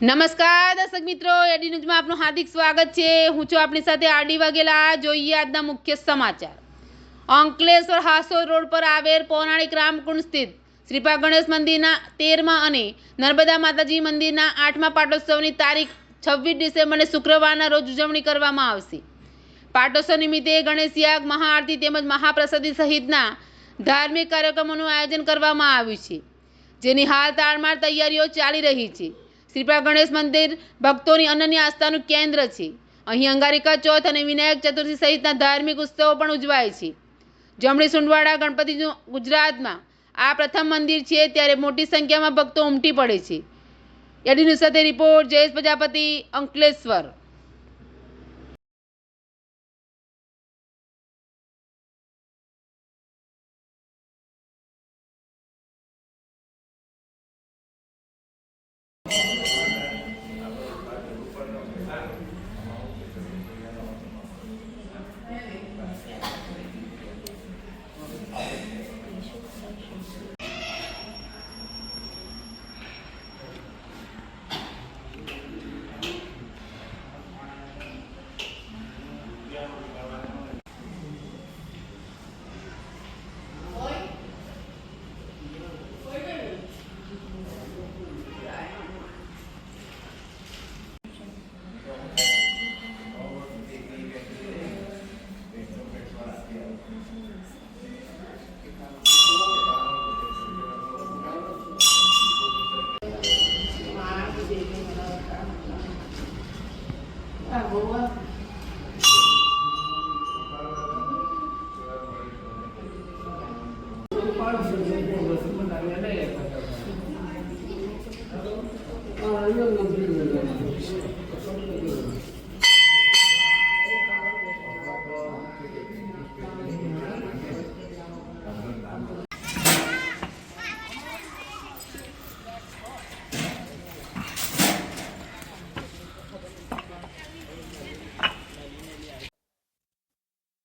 નમસ્કાર દર્શક મિત્રો, એડી ન્યૂઝમાં આપનું હાર્દિક સ્વાગત છે। હું છું આપની સાથે આરડી વાઘેલા। જોઈએ આજના મુખ્ય સમાચાર। અંકલેશ્વર હાસોદ રોડ પર આવેલ પૌરાણિક રામકુંડ સ્થિત શ્રીપા ગણેશ મંદિરના 13મા અને નર્મદા માતાજી મંદિરના 8મા પાટોત્સવની તારીખ 26 ડિસેમ્બરને શુક્રવારના રોજ ઉજવણી કરવામાં આવશે। પાટોત્સવ નિમિત્તે ગણેશ યાગ, મહાઆરતી તેમજ મહાપ્રસાદી સહિતના ધાર્મિક કાર્યક્રમોનું આયોજન કરવામાં આવ્યું છે, જેની હાલ તાળમાળ તૈયારીઓ ચાલી રહી છે। શ્રીપા ગણેશ મંદિર ભક્તોની અનન્ય આસ્થાનું કેન્દ્ર છે। અહીં અંગારિકા ચોથ અને વિનાયક ચતુર્થી સહિતના ધાર્મિક ઉત્સવો પણ ઉજવાય છે। જમણી સુંઢવાડા ગણપતિનું ગુજરાતમાં આ પ્રથમ મંદિર છે, ત્યારે મોટી સંખ્યામાં ભક્તો ઉમટી પડે છે। એડી ન્યૂઝ સાથે રિપોર્ટ જયેશ પ્રજાપતિ, અંકલેશ્વર।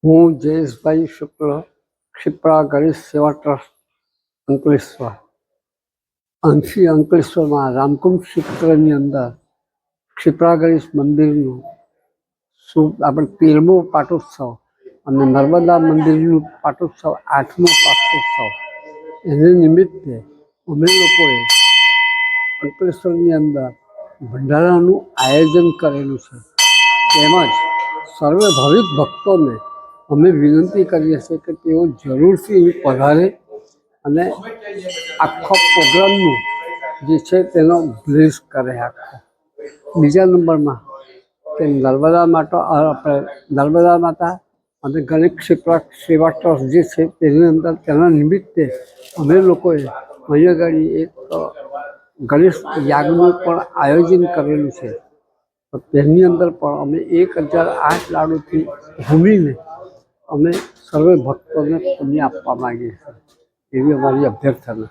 હું જયેશભાઈ શુક્લ, ક્ષિપ્રા ગણેશ સેવા ટ્રસ્ટ અંકલેશ્વર। અંશી અંકલેશ્વરમાં રામકુંડ ક્ષેત્રની અંદર ક્ષિપ્રા ગણેશ મંદિરનું આપણે 13મો પાટોત્સવ અને નર્મદા મંદિરનું પાટોત્સવ 8મો પાટોત્સવ, એને નિમિત્તે અમે લોકોએ અંકલેશ્વરની અંદર ભંડારાનું આયોજન કરેલું છે। તેમજ સર્વે ભાવિક ભક્તોને અમે વિનંતી કરીએ છીએ કે તેઓ જરૂરથી અહીં પધારે અને આખો પ્રોગ્રામનું જે છે તેનો બ્લેસ કરે આખો। બીજા નંબરમાં કે નર્મદા માતા અને ગણેશ ક્ષિપ્રા સેવા ટ્રસ્ટ જે છે તેની અંદર તેના નિમિત્તે અમે લોકોએ અહીંયા આગળ એક ગણેશ યાગનું પણ આયોજન કરેલું છે। તો તેની અંદર પણ અમે 1008 લાડુથી ભૂમીને અમે સર્વે ભક્તોને પુણ્ય આપવા માંગીએ છીએ, એવી અમારી અભ્યર્થના।